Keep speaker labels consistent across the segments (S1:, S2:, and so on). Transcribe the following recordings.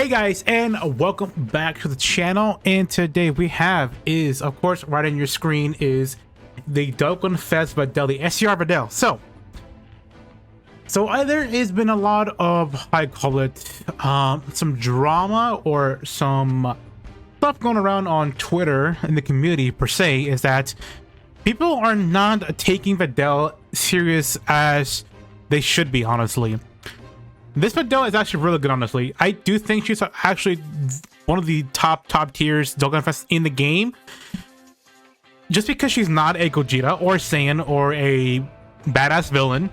S1: Hey guys, and welcome back to the channel. And today we have is, of course, right on your screen is the DokkanFest VIDEL, the STR VIDEL. So there has been a lot of, I call it, some drama or some stuff going around on Twitter in the community per se, is that people are not taking VIDEL serious as they should be, honestly. This VIDEL is actually really good, honestly. I do think she's actually one of the top tiers DokkanFest in the game. Just because she's not a Gogeta or Saiyan or a badass villain,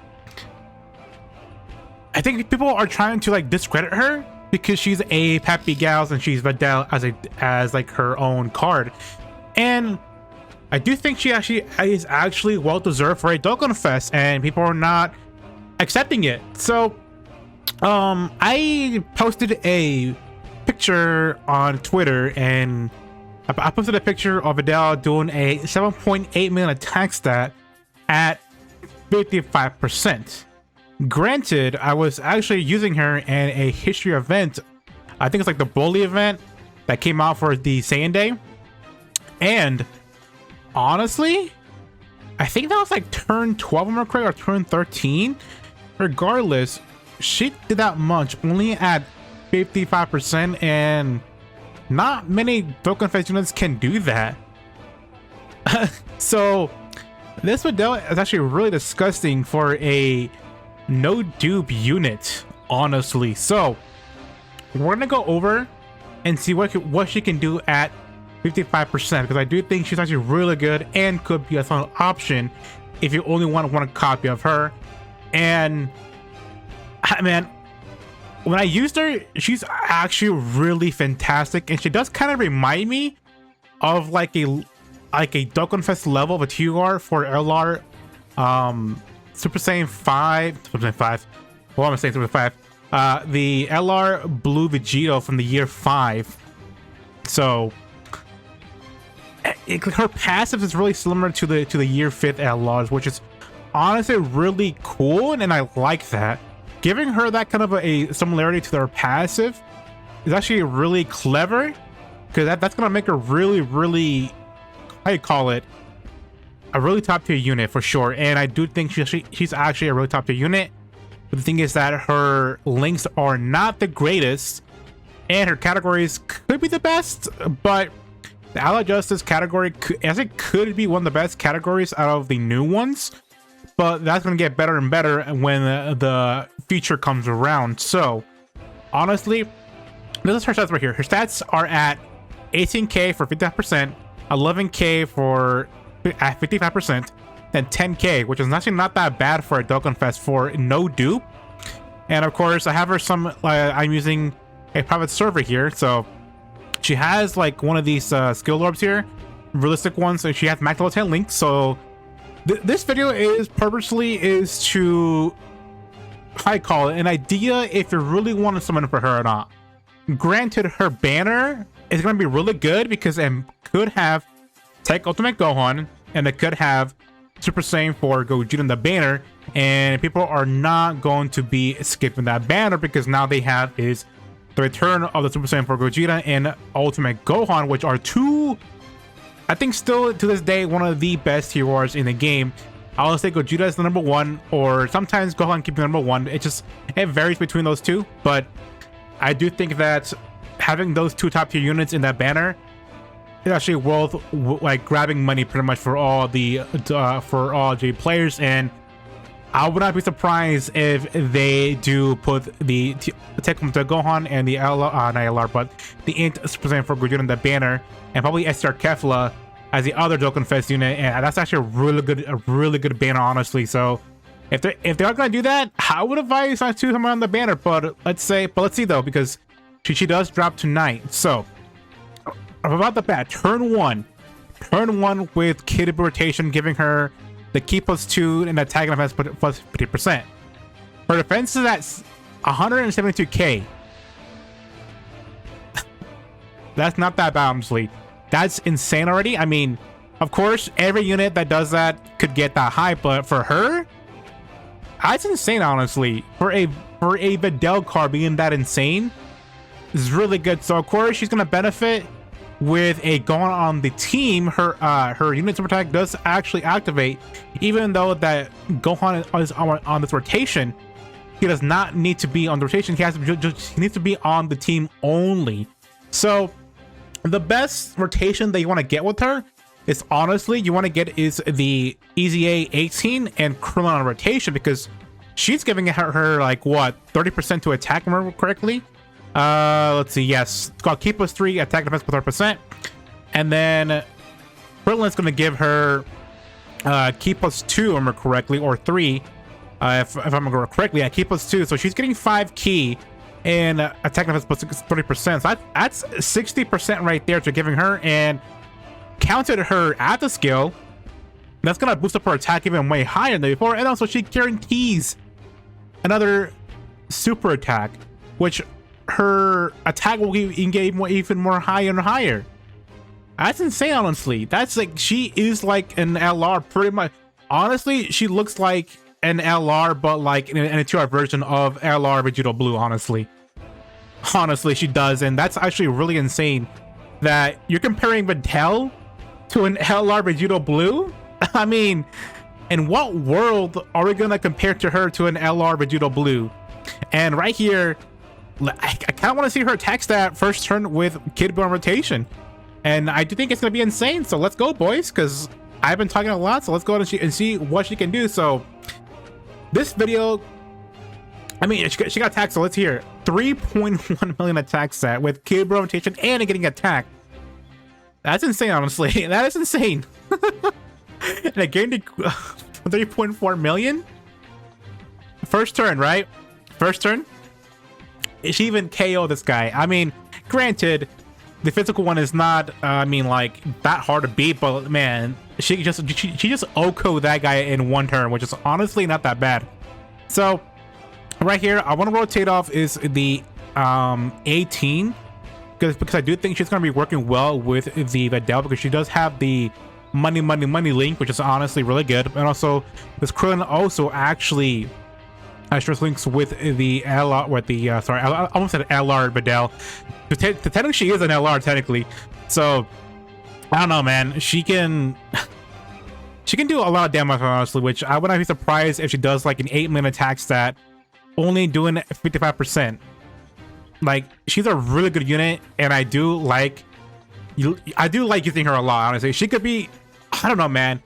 S1: I think people are trying to like discredit her because she's a Peppy Gals and she's VIDEL as like her own card. And I do think she is actually well deserved for a DokkanFest, and people are not accepting it. So I posted a picture on Twitter, and I posted a picture of VIDEL doing a 7.8 million attack stat at 55%. Granted, I was actually using her in a history event. I think it's like the Bully event that came out for the Saiyan Day. And honestly, I think that was like turn 12 on or turn 13. Regardless, she did that much only at 55%, and not many DokkanFest units can do that. So this VIDEL is actually really disgusting for a no dupe unit, honestly. So we're gonna go over and see what she can do at 55%, because I do think she's actually really good and could be a fun option if you only want one copy of her. And man, when I used her, she's actually really fantastic, and she does kind of remind me of like a DokkanFest level of a TUR for LR Super Saiyan 5. What am I saying? Super 5. The LR Blue Vegito from the year 5. So her passive is really similar to the year 5 LRs, which is honestly really cool, and I like that. Giving her that kind of a similarity to their passive is actually really clever, because that's gonna make her really, how you call it, a really top tier unit for sure. And I do think she's actually a really top tier unit. But the thing is that her links are not the greatest, and her categories could be the best, but the Allied Justice category could be one of the best categories out of the new ones. But that's going to get better and better when the feature comes around. So honestly, this is her stats right here. Her stats are at 18k for 55%, 11k for at 55%, then 10k, which is actually not that bad for a DokkanFest for no dupe. And of course, I have her I'm using a private server here, so she has like one of these skill orbs here, realistic ones. So she has max level 10 links. So this video is to, I call it, an idea if you really want to summon for her or not. Granted, her banner is going to be really good because it could have Tech Ultimate Gohan, and it could have Super Saiyan 4 Gogeta in the banner, and people are not going to be skipping that banner because now they have is the return of the Super Saiyan 4 Gogeta and Ultimate Gohan, which are two, I think still to this day, one of the best heroes in the game. I'll say Gogeta is the number one, or sometimes Gohan keeps the number one. It varies between those two, but I do think that having those two top tier units in that banner is actually worth like grabbing money pretty much for all the J players. And I would not be surprised if they do put the Tech Gohan and the not LR, but the Int Super Saiyan 4 Gogeta in the banner, and probably STR Kefla as the other DokkanFest unit, and that's actually a really good banner, honestly. So if they are gonna do that, I would advise not to come on the banner. But let's see though, because she does drop tonight. So about the bat, turn one with Kid rotation, giving her the key +2 and attack and defense plus 50%. Her defense is at 172k. That's not that bad, honestly. That's insane already. I mean, of course, every unit that does that could get that high, but for her, that's insane, honestly. For a VIDEL card being that insane, is really good. So of course she's gonna benefit with a Gohan on the team. Her unit super attack does actually activate, even though that Gohan is on this rotation. He does not need to be on the rotation. He needs to be on the team only. So the best rotation that you want to get with her is, honestly, you want to get is the EZA 18 and Krillin on rotation, because she's giving her like what, 30% to attack, remember correctly. Let's see, yes, it's called Ki +3 attack defense with 30%, and then Krillin's going to give her Ki +2, remember correctly, or 3, if I'm remember correctly. Yeah, Ki +2, so she's getting 5 Ki and attack defense plus 30%. So that's 60% right there to giving her, and counted her at the skill. That's gonna boost up her attack even way higher than before, and also she guarantees another super attack, which her attack will get even more higher and higher. That's insane, honestly. That's like, she is like an LR pretty much. Honestly, she looks like an LR, but like in a 2-hour version of LR Vegito Blue, honestly. Honestly, she does, and that's actually really insane that you're comparing Videl to an LR Vegito Blue. I mean, in what world are we gonna compare to her to an LR Vegito Blue? And right here, I kind of want to see her attack stat first turn with Kid Buu on rotation, and I do think it's gonna be insane. So let's go, boys, because I've been talking a lot. So let's go and see what she can do. So this video, I mean, she got attacked. So let's hear 3.1 million attack stat with Kid Buu on rotation and getting attacked. That's insane, honestly. That is insane. And I gained 3.4 million. First turn, right? First turn. She even KO this guy. I mean, granted, the physical one is not, I mean, like, that hard to beat, but man, she just OHKO that guy in one turn, which is honestly not that bad. So right here, I want to rotate off is the 18, because I do think she's going to be working well with the Videl, because she does have the money link, which is honestly really good. And also this Krillin also actually has links with the LR, with the sorry, I almost said LR Videl. Technically she is an LR technically, so I don't know, man. She can do a lot of damage, honestly, which I wouldn't be surprised if she does like an 8-man attack stat only doing 55%. Like, she's a really good unit, and I do like using her a lot, honestly. She could be, I don't know, man.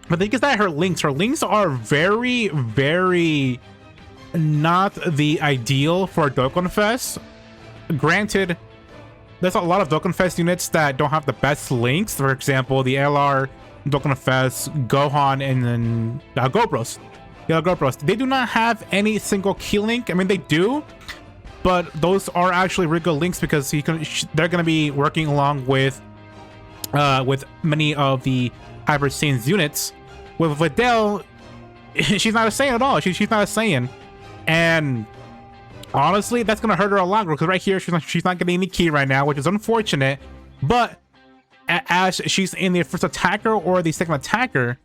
S1: But the thing is that her links are very, very not the ideal for Dokkan Fest. Granted, there's a lot of Dokkan Fest units that don't have the best links. For example, the LR Dokkan Fest, Gohan, and then Gobros. Yeah, Gobros. They do not have any single key link. I mean, they do, but those are actually really good links because they're going to be working along with many of the Hyper Saiyan's units. With Videl, she's not a Saiyan at all. She's not a Saiyan, and honestly, that's gonna hurt her a lot because right here she's not getting any key right now, which is unfortunate. But as she's in the first attacker or the second attacker,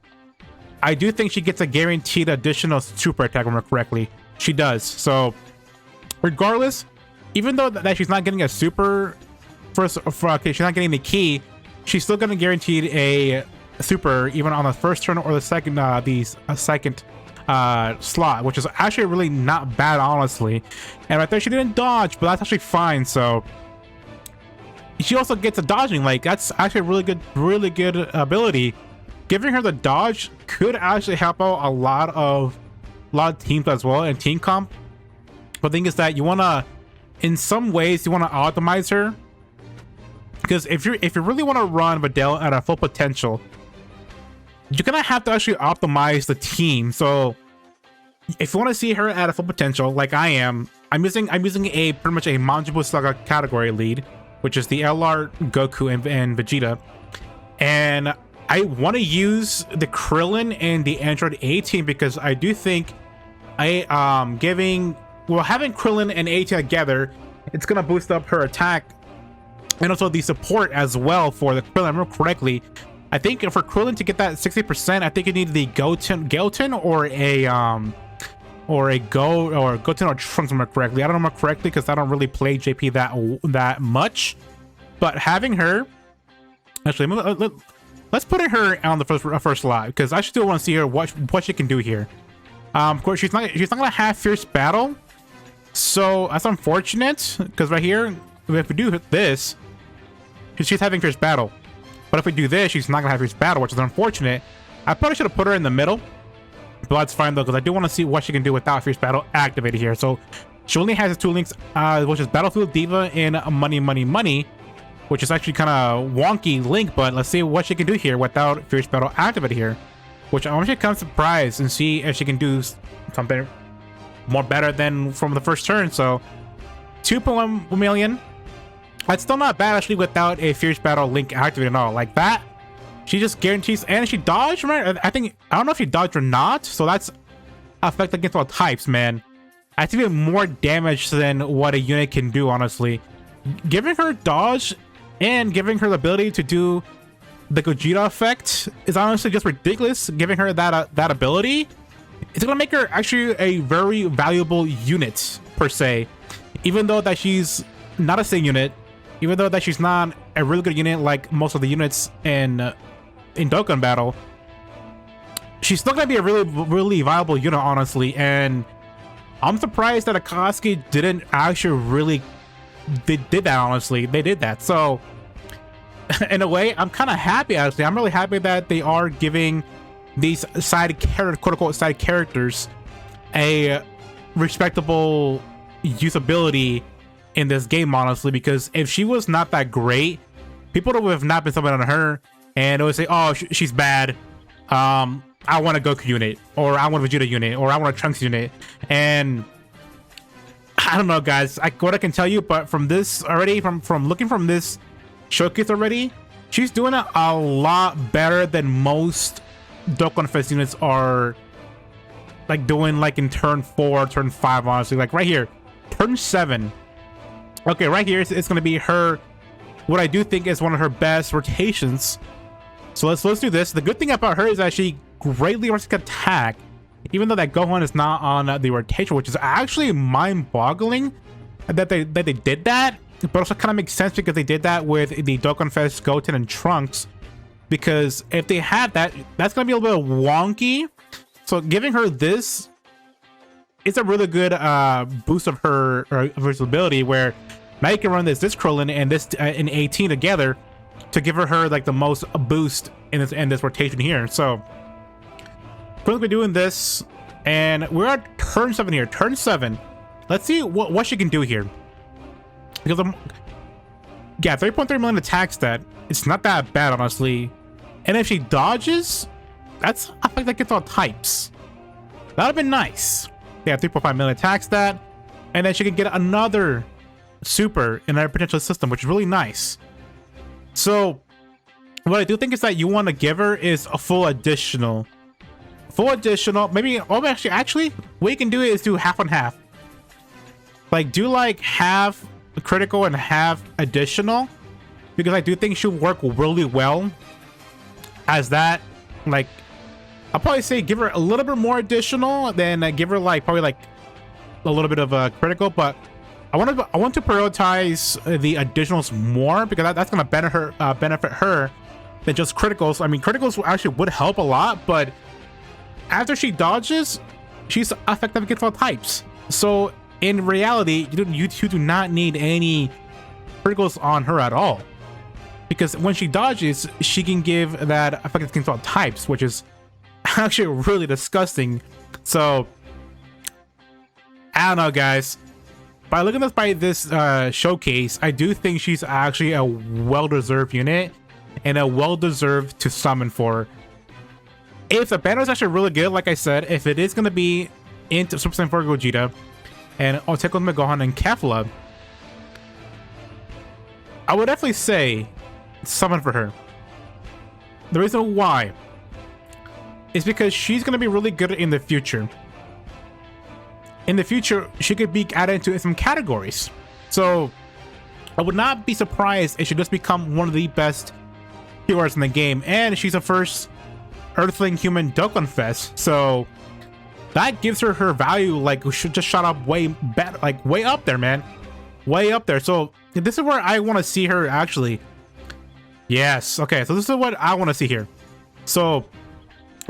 S1: I do think she gets a guaranteed additional super attack, remember correctly. She does. So regardless, even though that she's not getting a super okay, she's not getting the key, she's still gonna guarantee a super even on the first turn or the second second slot, which is actually really not bad, honestly. And right there she didn't dodge, but that's actually fine. So she also gets a dodging, like that's actually a really good ability. Giving her the dodge could actually help out a lot of teams as well in team comp. But the thing is that you want to, in some ways, you want to optimize her, because if you really want to run Videl at a full potential, you're gonna have to actually optimize the team. So if you want to see her at a full potential, like I am, I'm using a pretty much a Manjibu Saga category lead, which is the LR, Goku, and Vegeta, and I want to use the Krillin and the Android 18 because I do think having Krillin and 18 together, it's gonna boost up her attack and also the support as well for the Krillin. I remember correctly, I think for Krillin to get that 60%, I think you need the Goten or a or a Goten or Trunks, if I remember correctly. I don't remember correctly because I don't really play JP that much. But having her, actually, let's put her on the first slot because I still want to see her what she can do here. Of course, she's not gonna have fierce battle, so that's unfortunate. Because right here, if we do this, she's having fierce battle. But if we do this, she's not gonna have fierce battle, which is unfortunate. I probably should have put her in the middle, but that's fine though, because I do want to see what she can do without fierce battle activated here. So she only has the two links, which is Battlefield Diva and Money Money Money, which is actually kind of wonky link. But let's see what she can do here without fierce battle activated here. Which I'm actually kind of surprised and see if she can do something more better than from the first turn. So 2.1 million. That's still not bad actually without a fierce battle link activated at all. Like that, she just guarantees, and she dodged, right? I don't know if she dodged or not. So that's effect against all types, man. That's even more damage than what a unit can do, honestly. Giving her dodge and giving her the ability to do the Gogeta effect is honestly just ridiculous. Giving her that ability, it's gonna make her actually a very valuable unit per se. Even though that she's not a same unit, even though that she's not a really good unit like most of the units in Dokkan battle, she's still gonna be a really viable unit, honestly. And I'm surprised that Akatsuki didn't actually really did that. Honestly, they did that. So in a way, I'm kind of happy, actually. I'm really happy that they are giving these quote-unquote side characters a respectable usability in this game, honestly, because if she was not that great, people would have not been subbing on her, and it would say, oh, she's bad. I want a Goku unit, or I want a Vegeta unit, or I want a Trunks unit. And I don't know, guys, what I can tell you, but from this already, from looking from this showcase already, she's doing it a lot better than most DokkanFest units are like doing, like in turn 4, turn 5, honestly. Like right here, turn 7. Okay, right here it's gonna be her, what I do think is one of her best rotations. So let's do this. The good thing about her is that she greatly reduces attack, even though that Gohan is not on the rotation, which is actually mind-boggling that they did that. But also kind of makes sense because they did that with the DokkanFest Goten and Trunks. Because if they had that, that's gonna be a little bit wonky. So giving her this is a really good boost of her ability, where now you can run this Krillin and this in 18 together to give her like the most boost in this rotation here. So we're gonna be doing this, and we're at turn 7 here. Turn 7. Let's see what she can do here. Because yeah, 3.3 million attack stat. It's not that bad, honestly. And if she dodges, that's I think that gets all types. That would've been nice. Yeah, 3.5 million attack stat, and then she can get another super in her potential system, which is really nice. So what I do think is that you want to give her is a full additional, maybe. Oh, actually, what you can do is do half on half. Like do like half critical and half additional, because I do think she'll work really well as that. Like I'll probably say give her a little bit more additional, then give her like probably like a little bit of a critical. But I want to prioritize the additionals more, because that's gonna benefit her than just criticals. I mean, criticals actually would help a lot, but after she dodges, she's effective against all types. So in reality, you do not need any criticals on her at all, because when she dodges, she can give that effect against all types, which is actually really disgusting. So I don't know, guys. By looking at this showcase, I do think she's actually a well-deserved unit and a well-deserved to summon for. If the banner is actually really good, like I said, if it is going to be into Super Saiyan 4 Gogeta and Otekon Gohan and Kefla, I would definitely say summon for her. The reason why is because she's going to be really good in the future. In the future, she could be added into some categories. So I would not be surprised if she just become one of the best heroes in the game. And she's the first Earthling human DokkanFest. So that gives her her value, like, should just shot up way better, like way up there, man, way up there. So this is where I want to see her actually. Yes, okay, so this is what I want to see here. So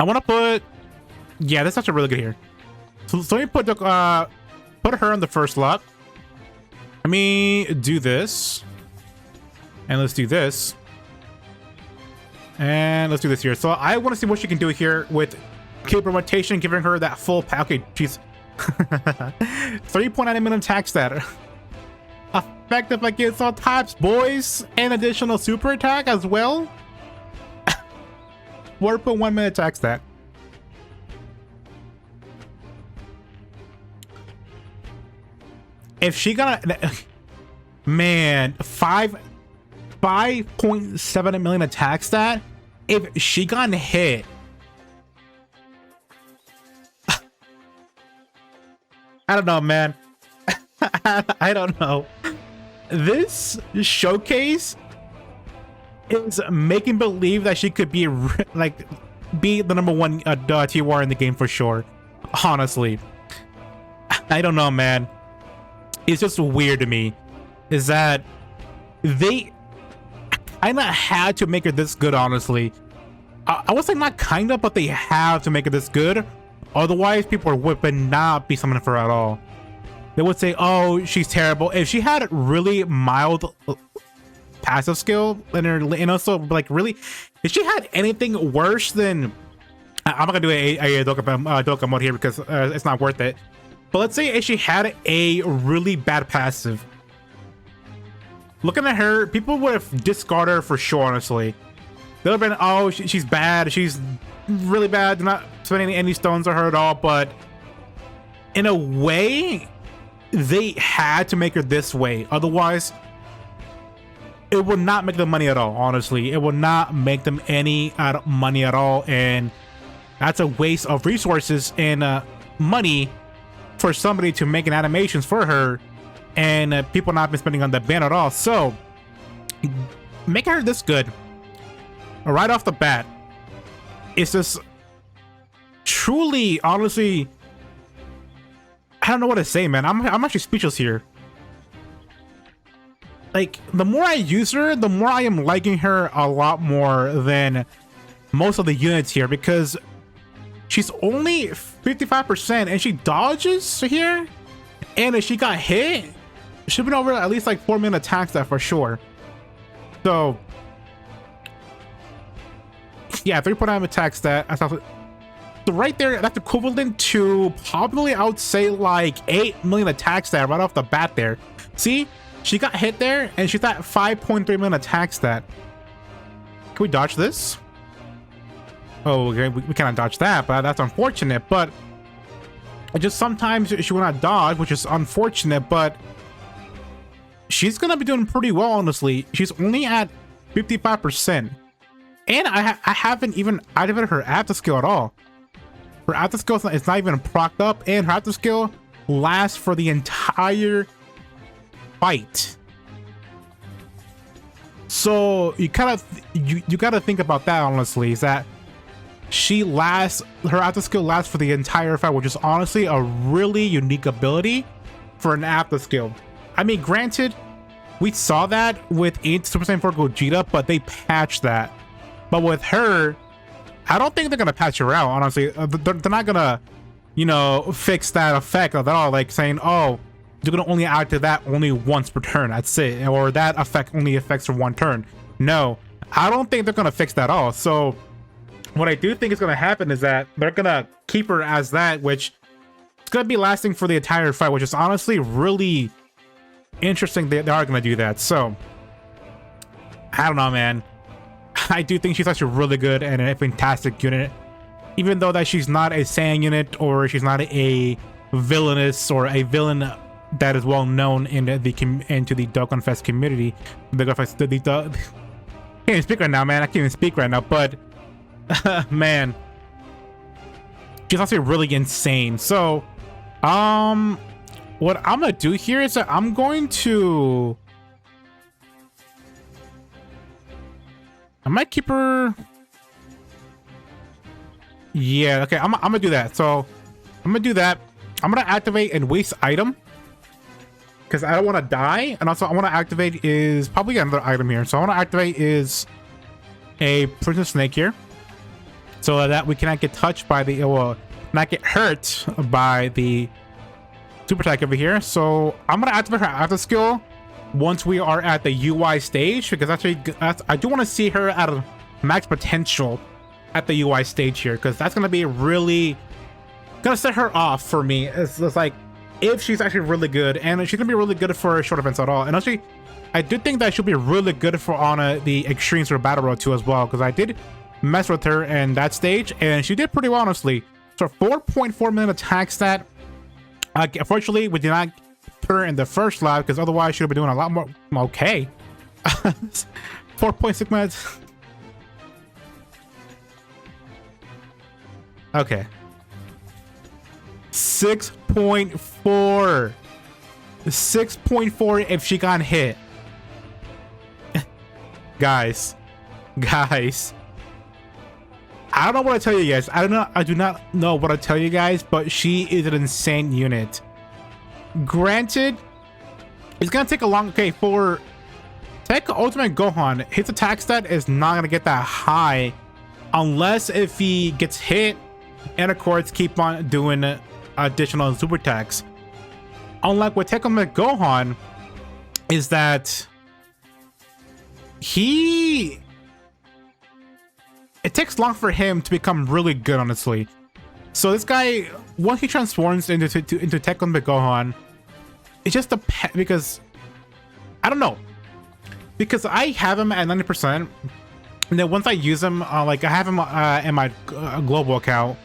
S1: I want to put, yeah, this is actually really good here. So let me put her on the first slot. Let me do this, and let's do this, and let's do this here. So I want to see what she can do here with Caper rotation, giving her that full pack. Okay, jeez. 3.9 million attack stat. Effective against all types, boys, and additional super attack as well. 4.1 minute attack stat. If she got a, man, 5.7 million attack stat. If she got hit, I don't know, man. I don't know. This showcase is making believe that she could be like be the #1 TWR in the game for sure. Honestly, I don't know, man. It's just weird to me is that they kind of had to make her this good. Honestly, I would say not kind of, but they have to make her this good. Otherwise, people would not be summoning for her at all. They would say, "Oh, she's terrible." If she had really mild passive skill, and also like really, if she had anything worse than, I'm not gonna do a Dokkan mode here because it's not worth it. But let's say if she had a really bad passive, looking at her, people would have discarded her for sure. Honestly, they'd have been, "Oh, she's bad. She's really bad. They're not spending any stones on her at all." But in a way, they had to make her this way. Otherwise, it would not make them money at all. Honestly, it would not make them any money at all, and that's a waste of resources and money for somebody to make an animations for her, and people not been spending on that ban at all. So make her this good right off the bat. It's just truly, honestly, I don't know what to say, man. I'm actually speechless here. Like, the more I use her, the more I am liking her a lot more than most of the units here, because she's only 55% and she dodges here, and if she got hit, she'd been over at least like 4 million attacks that for sure. So yeah, 3.9 attack stat. So right there, that's equivalent to probably, I would say, like 8 million attack stat right off the bat there. See, she got hit there and she's at 5.3 million attack stat. Can we dodge this? Oh, okay, we cannot dodge that, but that's unfortunate. But it just sometimes she will not dodge, which is unfortunate, but she's gonna be doing pretty well, honestly. She's only at 55%. And I haven't even activated her after skill at all. Her after skill is not even procced up, and her after skill lasts for the entire fight. So you kind of you gotta think about that, honestly, is that her after skill lasts for the entire fight, which is honestly a really unique ability for an after skill. I mean, granted, we saw that with Super Saiyan 4 Gogeta, but they patched that. But with her, I don't think they're gonna patch her out, honestly. They're not gonna, you know, fix that effect at all, like saying, "Oh, you're gonna only add to that only once per turn, that's it," or that effect only affects for 1 turn. No, I don't think they're gonna fix that at all. So what I do think is gonna happen is that they're gonna keep her as that, which it's gonna be lasting for the entire fight, which is honestly really interesting. They are gonna do that. So I don't know, man. I do think she's actually really good and a fantastic unit, even though that she's not a Saiyan unit, or she's not a villainous or a villain that is well known in the DokkanFest community. Can't even speak right now, man. I can't even speak right now, but man, she's actually really insane. So what I'm gonna do here is that I'm going to, I might keep her. Yeah, okay, I'm gonna do that. So I'm gonna do that. I'm gonna activate and waste item because I don't want to die, and also I want to activate is probably another item here. So I want to activate is a prison snake here, so that we cannot get touched by the not get hurt by the super attack over here. So I'm gonna activate her after skill once we are at the UI stage, because actually I do want to see her at a max potential at the UI stage here, because that's gonna be really gonna set her off for me. It's like if she's actually really good, and she's gonna be really good for short events at all. And actually, I do think that she'll be really good for on the Extremes or Battle Road too as well, because I did mess with her in that stage, and she did pretty well, honestly. So 4.4 million attack stat. Unfortunately, we did not put her in the first lab, because otherwise she would be doing a lot more. Okay. 4.6 minutes. Okay. 6.4. 6.4 if she got hit. Guys. I don't know what to tell you guys. I do not know what to tell you guys, but she is an insane unit. Granted, it's gonna take a long. Okay, for Tech Ultimate Gohan, his attack stat is not gonna get that high unless if he gets hit and of course keep on doing additional super attacks. Unlike with Tech Ultimate Gohan, is that it takes long for him to become really good, honestly. So this guy, once he transforms into Tech Ultimate Gohan, it's just a because I don't know, because I have him at 90%, and then once I use him, like I have him in my global account,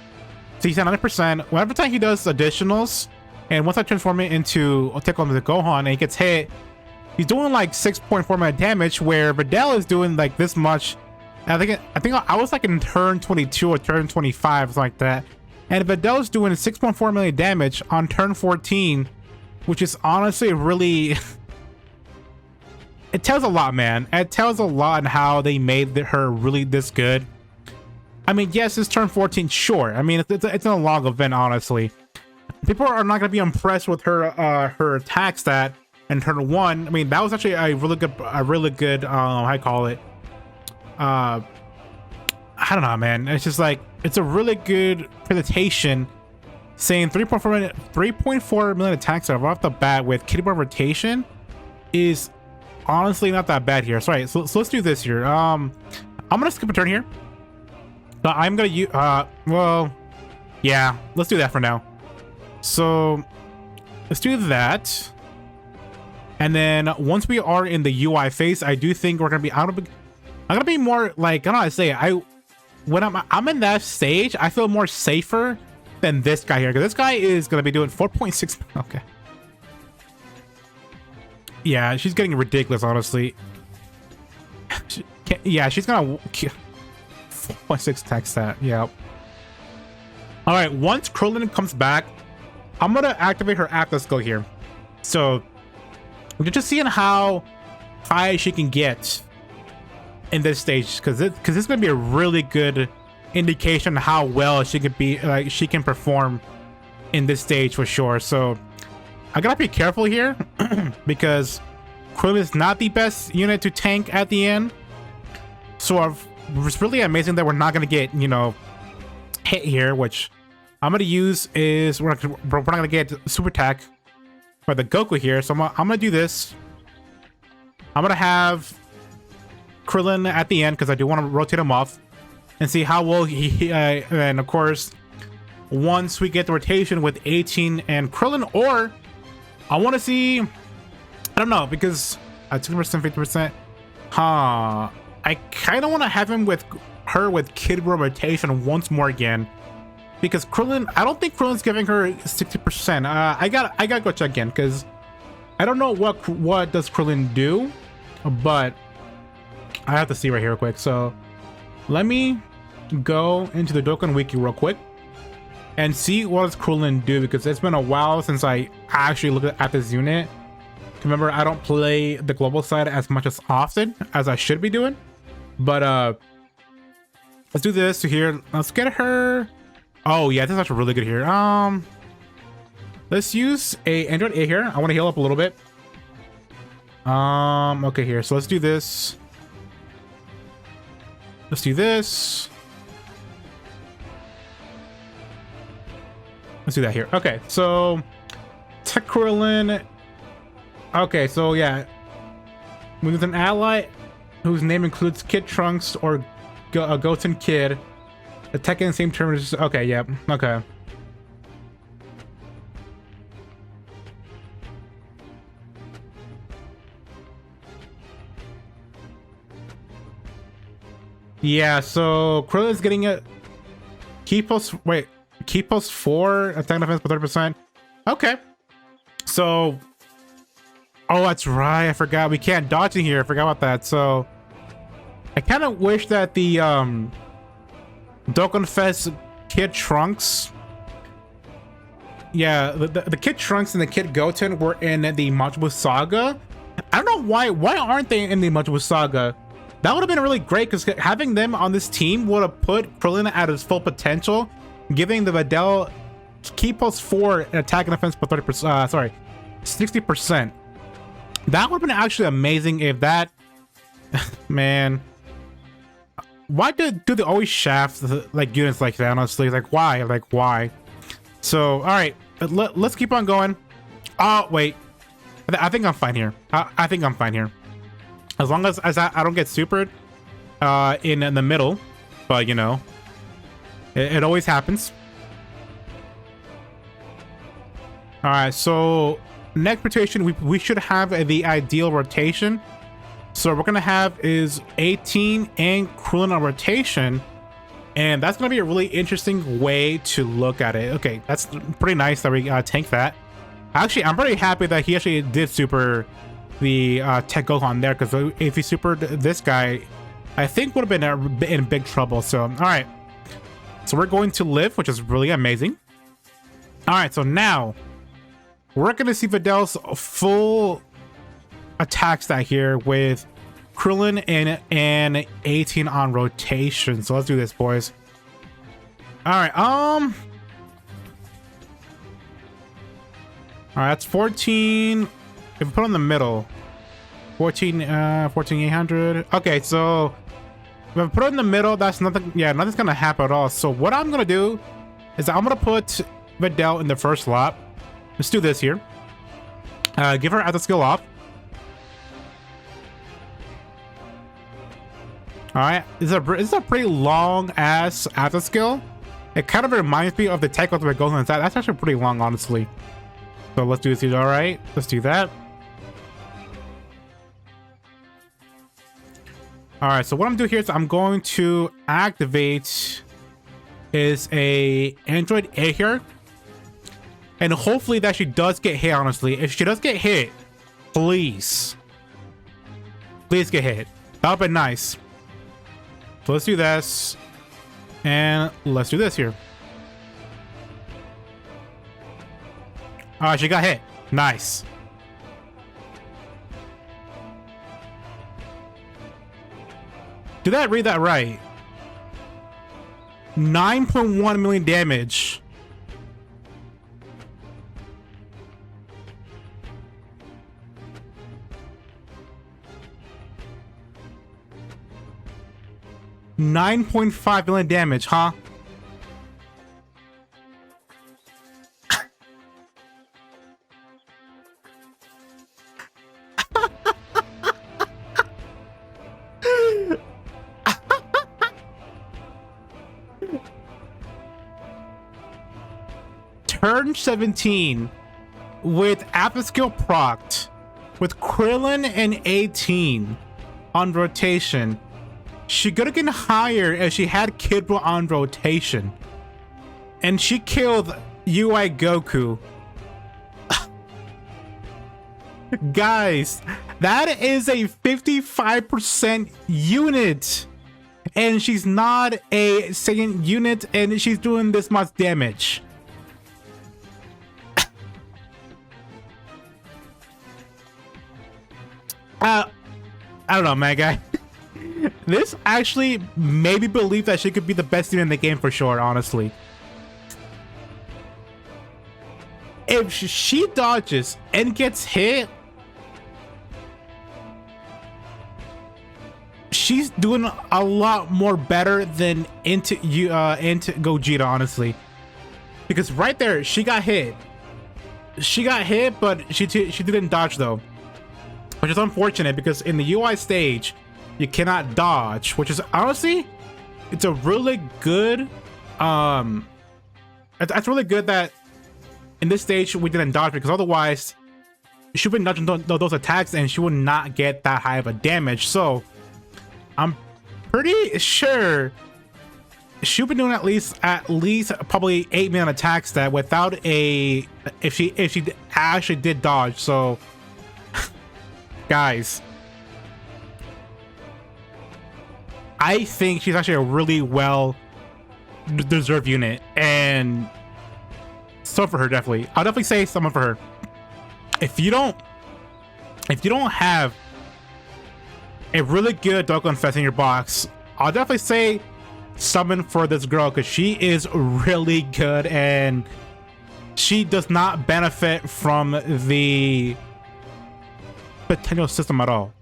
S1: so he's at 90%. Whenever time he does additionals, and once I transform it into Tech Ultimate Gohan and he gets hit, he's doing like 6.4 million damage, where Videl is doing like this much. I think I was like in turn 22 or turn 25, something like that, and Videl's doing 6.4 million damage on turn 14, which is honestly really it tells a lot, man. It tells a lot on how they made her really this good. I mean, yes, it's turn 14, sure. I mean, it's a long event, honestly. People are not gonna be impressed with her her attack stat in turn 1. I mean, that was actually a really good how I call it. I don't know, man. It's just like, it's a really good presentation saying 3.4 million attacks right off the bat with kitty bar rotation is honestly not that bad here. Sorry, so let's do this here. I'm gonna skip a turn here. I'm gonna use well, yeah, let's do that for now. So let's do that, and then once we are in the UI phase, I do think we're gonna be I'm gonna be more like, I don't know how to say it. When I'm in that stage, I feel more safer than this guy here, because this guy is gonna be doing 4.6. Okay. Yeah, she's getting ridiculous, honestly. Yeah, she's gonna 4.6 attack stat. Yeah. All right, once Krillin comes back, I'm gonna activate her after skill here. So we're just seeing how high she can get in this stage, because this is gonna be a really good indication of how well she could be, like she can perform in this stage for sure. So I gotta be careful here because Krillin is not the best unit to tank at the end. So it's really amazing that we're not gonna get, you know, hit here, which I'm gonna use is we're not gonna get super attack for the Goku here. So I'm gonna do this. I'm gonna have Krillin at the end because I do want to rotate him off and see how well he and of course once we get the rotation with 18 and Krillin, or I want to see, I don't know, because 2%, 50%, I kind of want to have him with her with Kid Bro rotation once more again, because Krillin, I don't think Krillin's giving her 60%. I gotta go check again because I don't know what does Krillin do, but I have to see right here real quick. So let me go into the Dokkan Wiki real quick and see what does Krillin do, because it's been a while since I actually looked at this unit. Remember, I don't play the global side as much as often as I should be doing, but let's do this here. Let's get her Oh yeah, this is actually really good here. Let's use a Android A here. I want to heal up a little bit. Okay here. So let's do this. Let's do this. Let's do that here. Okay, so Tech Krillin. Okay, so yeah, with an ally whose name includes Kid Trunks or Goten Kid, attacking the same term as okay, yeah, okay. Yeah, so Krillin's getting a key post. Wait, key post 4 attack defense by 30%. Okay, so oh, that's right. I forgot we can't dodge in here. I forgot about that. So I kind of wish that the Dokkan Fest Kid Trunks. Yeah, the Kid Trunks and the Kid Goten were in the Majin Saga. I don't know why. Why aren't they in the Majin Saga? That would have been really great because having them on this team would have put Krillin at his full potential, giving the Videl key post 4 and attack and defense by 30%. Sorry, 60%. That would have been actually amazing if that. Man, why do they always shaft like units like that? Honestly, like why? Like why? So all right, let's keep on going. Oh wait, I think I'm fine here. I think I'm fine here. As long as I don't get supered in the middle, but you know, it always happens. All right, so next rotation, we should have the ideal rotation. So what we're gonna have is 18 and Krillin on rotation, and that's gonna be a really interesting way to look at it. Okay, that's pretty nice that we tank that. Actually, I'm pretty happy that he actually did super the Tech Gohan there, because if he supered this guy, I think would have been in big trouble. So all right, so we're going to live, which is really amazing. All right, so now we're gonna see Videl's full attack stat here with Krillin and 18 on rotation. So let's do this, boys. All right, all right, that's 14. If we put on the middle, 14,800. Okay, so if I put it in the middle, that's nothing. Yeah, nothing's gonna happen at all. So what I'm gonna do is I'm gonna put Videl in the first slot. Let's do this here. Give her auto skill off. All right, this is a pretty long ass auto skill. It kind of reminds me of the Tech Ultimate Gohan inside. That's actually pretty long, honestly. So let's do this here. All right, let's do that. All right, so what I'm doing here is I'm going to activate is a Android A here, and hopefully that she does get hit. Honestly, if she does get hit, please get hit. That would be nice. So let's do this, and let's do this here. All right, she got hit. Nice. Did I read that right? 9.1 million damage. $9.5 million damage, huh? Turn 17 with Apple skill procced with Krillin and 18 on rotation. She could have gotten higher if she had Kid Buu on rotation. And she killed UI Goku. Guys, that is a 55% unit. And she's not a Saiyan unit, and she's doing this much damage. I don't know, man, guy. This actually made me believe that she could be the best unit in the game for sure, honestly. if she dodges and gets hit, she's doing a lot more better than into Gogeta, honestly. Because right there, she got hit. She got hit, but she didn't dodge though, which is unfortunate because in the UI stage, you cannot dodge, which is honestly, it's a really good, it's really good that in this stage we didn't dodge, because otherwise she would be dodging those attacks and she would not get that high of a damage. So I'm pretty sure she'll be doing at least probably 8 million attacks that without a if she actually did dodge. So guys, I think she's actually a really well deserved unit, and so for her, definitely I'll definitely say someone for her. If you don't have a really good Dokkan Fest in your box, I'll definitely say summon for this girl, because she is really good and she does not benefit from the potential system at all,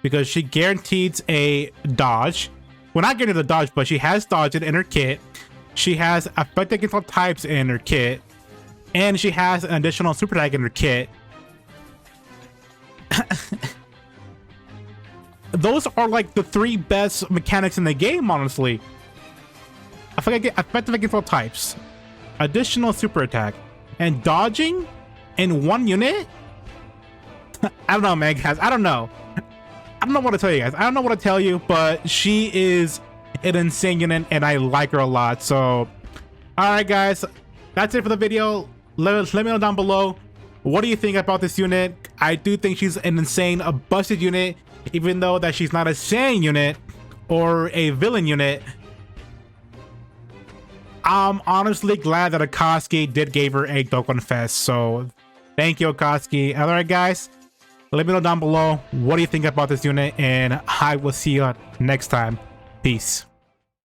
S1: because she guarantees a dodge. Well, not guaranteed a dodge, but she has dodge in her kit. She has effect against all types in her kit, and she has an additional super attack in her kit. Those are like the 3 best mechanics in the game, honestly. Effective against all types, additional super attack, and dodging in 1 unit. I don't know, man, guys. I don't know what to tell you guys. I don't know what to tell you, but she is an insane unit and I like her a lot. So all right, guys, that's it for the video. Let me know down below, what do you think about this unit? I do think she's an insane, a busted unit, even though that she's not a Saiyan unit or a villain unit. I'm honestly glad that Akatsuki did give her a Dokkan Fest. So thank you, Akatsuki. All right, guys, let me know down below, what do you think about this unit? And I will see you next time. Peace.